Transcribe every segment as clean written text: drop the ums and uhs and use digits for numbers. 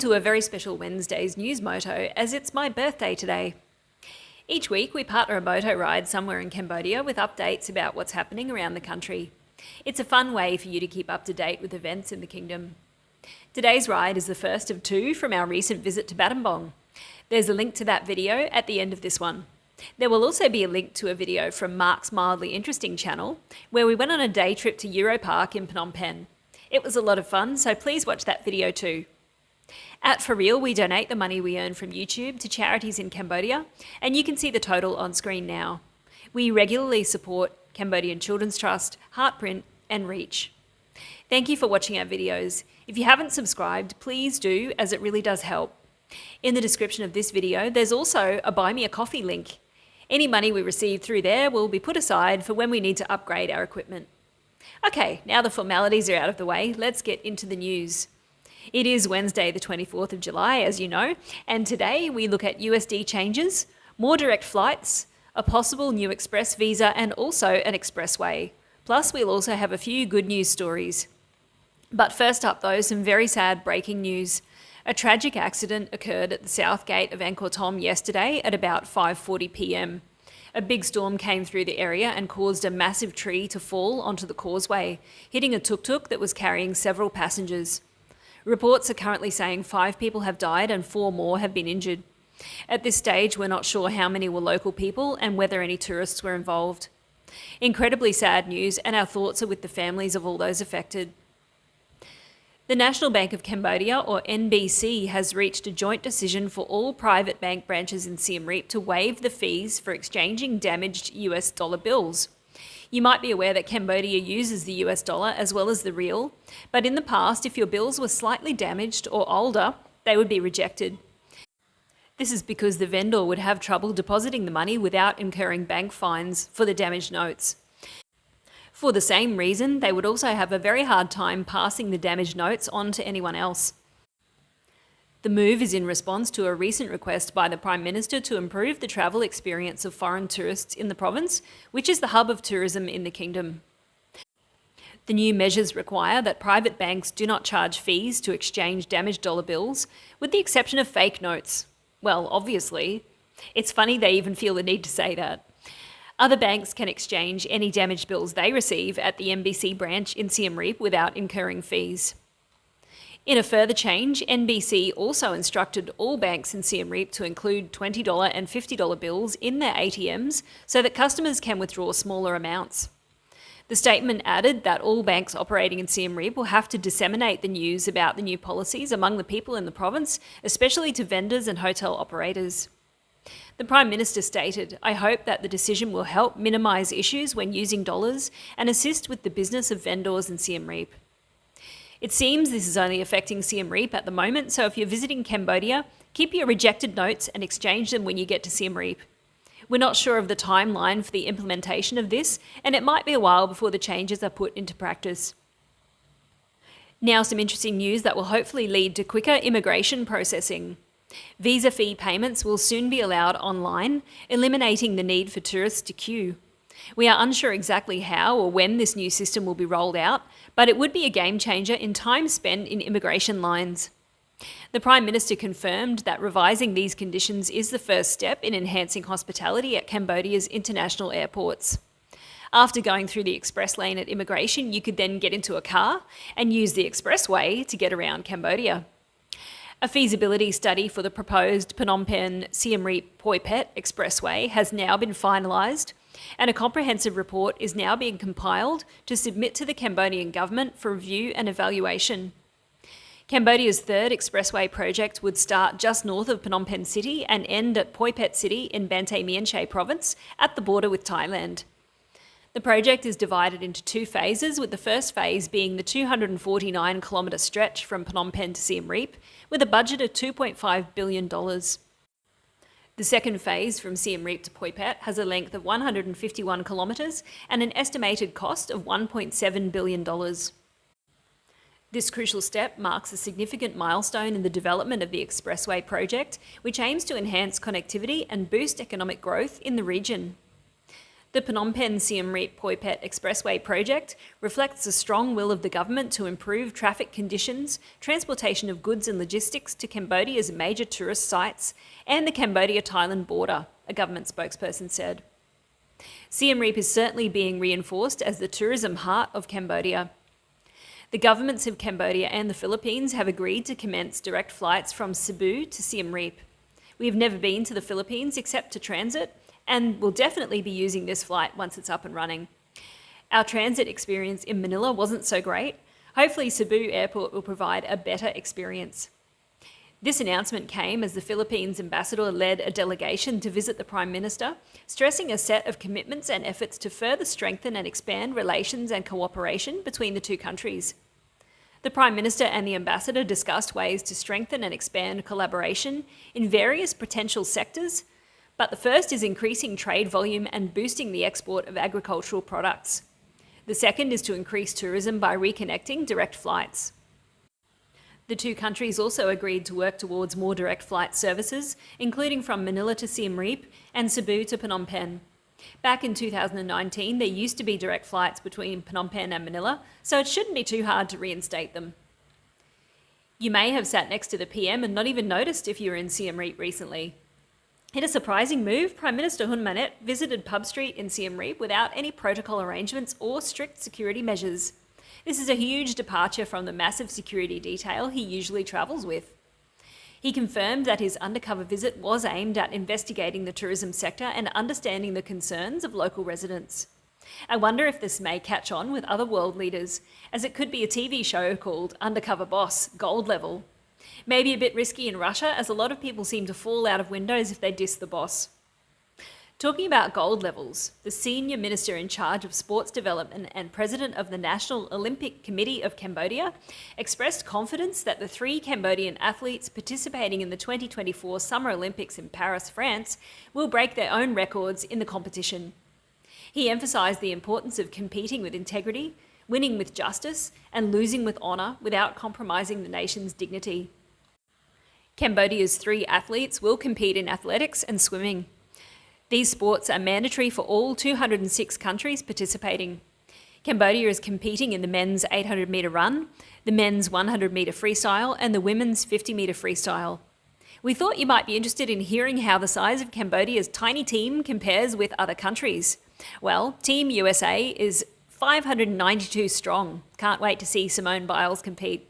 to a very special Wednesday's news moto, as it's my birthday today. Each week we partner a moto ride somewhere in Cambodia with updates about what's happening around the country. It's a fun way for you to keep up to date with events in the kingdom. Today's ride is the first of two from our recent visit to Battambang. There's a link to that video at the end of this one. There will also be a link to a video from Mark's Mildly Interesting channel, where we went on a day trip to Euro Park in Phnom Penh. It was a lot of fun, so please watch that video too. At Riel, we donate the money we earn from YouTube to charities in Cambodia, and you can see the total on screen now. We regularly support Cambodian Children's Trust, Heartprint, and Reach. Thank you for watching our videos. If you haven't subscribed, please do, as it really does help. In the description of this video, there's also a Buy Me a Coffee link. Any money we receive through there will be put aside for when we need to upgrade our equipment. Okay, now the formalities are out of the way, let's get into the news. It is Wednesday, the 24th of July, as you know, and today we look at USD changes, more direct flights, a possible new express visa, and also an expressway. Plus, we'll also have a few good news stories. But first up, though, some very sad breaking news. A tragic accident occurred at the south gate of Angkor Thom yesterday at about 5:40 p.m. A big storm came through the area and caused a massive tree to fall onto the causeway, hitting a tuk-tuk that was carrying several passengers. Reports are currently saying 5 people have died and 4 more have been injured. At this stage, we're not sure how many were local people and whether any tourists were involved. Incredibly sad news, and our thoughts are with the families of all those affected. The National Bank of Cambodia, or NBC, has reached a joint decision for all private bank branches in Siem Reap to waive the fees for exchanging damaged US dollar bills. You might be aware that Cambodia uses the US dollar as well as the Riel, but in the past, if your bills were slightly damaged or older, they would be rejected. This is because the vendor would have trouble depositing the money without incurring bank fines for the damaged notes. For the same reason, they would also have a very hard time passing the damaged notes on to anyone else. The move is in response to a recent request by the Prime Minister to improve the travel experience of foreign tourists in the province, which is the hub of tourism in the kingdom. The new measures require that private banks do not charge fees to exchange damaged dollar bills, with the exception of fake notes. Well, obviously. It's funny they even feel the need to say that. Other banks can exchange any damaged bills they receive at the NBC branch in Siem Reap without incurring fees. In a further change, NBC also instructed all banks in Siem Reap to include $20 and $50 bills in their ATMs so that customers can withdraw smaller amounts. The statement added that all banks operating in Siem Reap will have to disseminate the news about the new policies among the people in the province, especially to vendors and hotel operators. The Prime Minister stated, "I hope that the decision will help minimise issues when using dollars and assist with the business of vendors in Siem Reap." It seems this is only affecting Siem Reap at the moment, so if you're visiting Cambodia, keep your rejected notes and exchange them when you get to Siem Reap. We're not sure of the timeline for the implementation of this, and it might be a while before the changes are put into practice. Now some interesting news that will hopefully lead to quicker immigration processing. Visa fee payments will soon be allowed online, eliminating the need for tourists to queue. We are unsure exactly how or when this new system will be rolled out, but it would be a game changer in time spent in immigration lines. The Prime Minister confirmed that revising these conditions is the first step in enhancing hospitality at Cambodia's international airports. After going through the express lane at immigration, you could then get into a car and use the expressway to get around Cambodia. A feasibility study for the proposed Phnom Penh-Siem-Reap-Poipet Expressway has now been finalised, and a comprehensive report is now being compiled to submit to the Cambodian government for review and evaluation. Cambodia's third expressway project would start just north of Phnom Penh City and end at Poipet City in Banteay Mean Chey province at the border with Thailand. The project is divided into 2 phases, with the first phase being the 249-kilometre stretch from Phnom Penh to Siem Reap, with a budget of $2.5 billion. The second phase from Siem Reap to Poipet has a length of 151 kilometres and an estimated cost of $1.7 billion. This crucial step marks a significant milestone in the development of the expressway project, which aims to enhance connectivity and boost economic growth in the region. The Phnom Penh-Siem Reap Poipet Expressway project reflects the strong will of the government to improve traffic conditions, transportation of goods and logistics to Cambodia's major tourist sites, and the Cambodia-Thailand border, a government spokesperson said. Siem Reap is certainly being reinforced as the tourism heart of Cambodia. The governments of Cambodia and the Philippines have agreed to commence direct flights from Cebu to Siem Reap. We have never been to the Philippines except to transit, and will definitely be using this flight once it's up and running. Our transit experience in Manila wasn't so great. Hopefully Cebu Airport will provide a better experience. This announcement came as the Philippines ambassador led a delegation to visit the Prime Minister, stressing a set of commitments and efforts to further strengthen and expand relations and cooperation between the two countries. The Prime Minister and the ambassador discussed ways to strengthen and expand collaboration in various potential sectors, but the first is increasing trade volume and boosting the export of agricultural products. The second is to increase tourism by reconnecting direct flights. The two countries also agreed to work towards more direct flight services, including from Manila to Siem Reap and Cebu to Phnom Penh. Back in 2019, there used to be direct flights between Phnom Penh and Manila, so it shouldn't be too hard to reinstate them. You may have sat next to the PM and not even noticed if you were in Siem Reap recently. In a surprising move, Prime Minister Hun Manet visited Pub Street in Siem Reap without any protocol arrangements or strict security measures. This is a huge departure from the massive security detail he usually travels with. He confirmed that his undercover visit was aimed at investigating the tourism sector and understanding the concerns of local residents. I wonder if this may catch on with other world leaders, as it could be a TV show called Undercover Boss, Gold Level. Maybe a bit risky in Russia, as a lot of people seem to fall out of windows if they diss the boss. Talking about gold levels, the senior minister in charge of sports development and president of the National Olympic Committee of Cambodia expressed confidence that the 3 Cambodian athletes participating in the 2024 Summer Olympics in Paris, France, will break their own records in the competition. He emphasised the importance of competing with integrity, winning with justice, and losing with honour without compromising the nation's dignity. Cambodia's 3 athletes will compete in athletics and swimming. These sports are mandatory for all 206 countries participating. Cambodia is competing in the men's 800-metre run, the men's 100-metre freestyle, and the women's 50-metre freestyle. We thought you might be interested in hearing how the size of Cambodia's tiny team compares with other countries. Well, Team USA is 592 strong. Can't wait to see Simone Biles compete.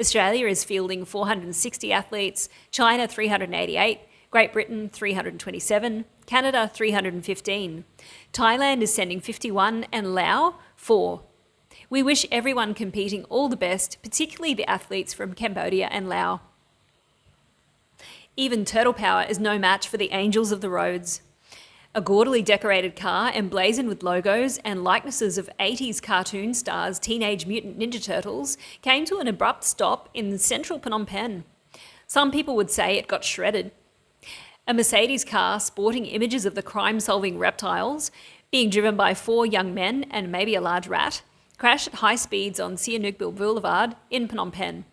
Australia is fielding 460 athletes, China 388, Great Britain 327, Canada 315. Thailand is sending 51 and Laos 4. We wish everyone competing all the best, particularly the athletes from Cambodia and Laos. Even Turtle Power is no match for the Angels of the Roads. A gaudily decorated car emblazoned with logos and likenesses of 80s cartoon stars Teenage Mutant Ninja Turtles came to an abrupt stop in central Phnom Penh. Some people would say it got shredded. A Mercedes car sporting images of the crime-solving reptiles, being driven by 4 young men and maybe a large rat, crashed at high speeds on Sihanoukville Boulevard in Phnom Penh.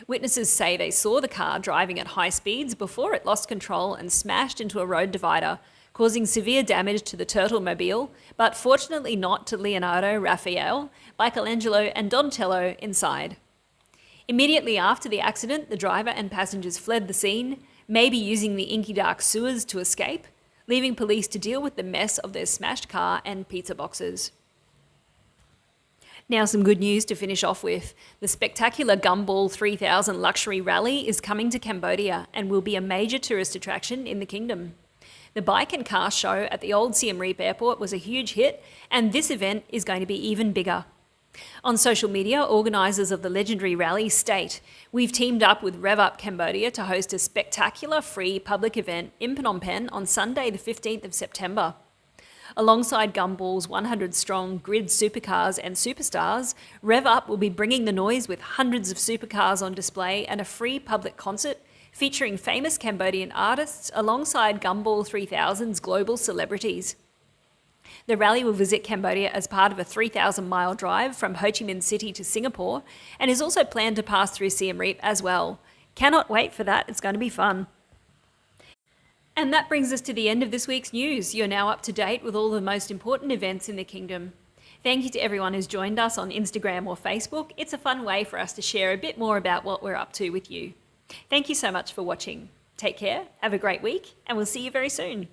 Witnesses say they saw the car driving at high speeds before it lost control and smashed into a road divider, causing severe damage to the Turtle Mobile, but fortunately not to Leonardo, Raphael, Michelangelo and Donatello inside. Immediately after the accident, the driver and passengers fled the scene, maybe using the inky dark sewers to escape, leaving police to deal with the mess of their smashed car and pizza boxes. Now some good news to finish off with. The spectacular Gumball 3000 luxury rally is coming to Cambodia and will be a major tourist attraction in the kingdom. The bike and car show at the old Siem Reap airport was a huge hit, and this event is going to be even bigger. On social media, organisers of the legendary rally state, "We've teamed up with Rev Up Cambodia to host a spectacular free public event in Phnom Penh on Sunday the 15th of September. Alongside Gumball's 100-strong grid supercars and superstars, Rev Up will be bringing the noise with hundreds of supercars on display and a free public concert featuring famous Cambodian artists alongside Gumball 3000's global celebrities. The rally will visit Cambodia as part of a 3,000-mile drive from Ho Chi Minh City to Singapore and is also planned to pass through Siem Reap as well. Cannot wait for that, it's going to be fun. And that brings us to the end of this week's news. You're now up to date with all the most important events in the kingdom. Thank you to everyone who's joined us on Instagram or Facebook. It's a fun way for us to share a bit more about what we're up to with you. Thank you so much for watching. Take care, have a great week, and we'll see you very soon.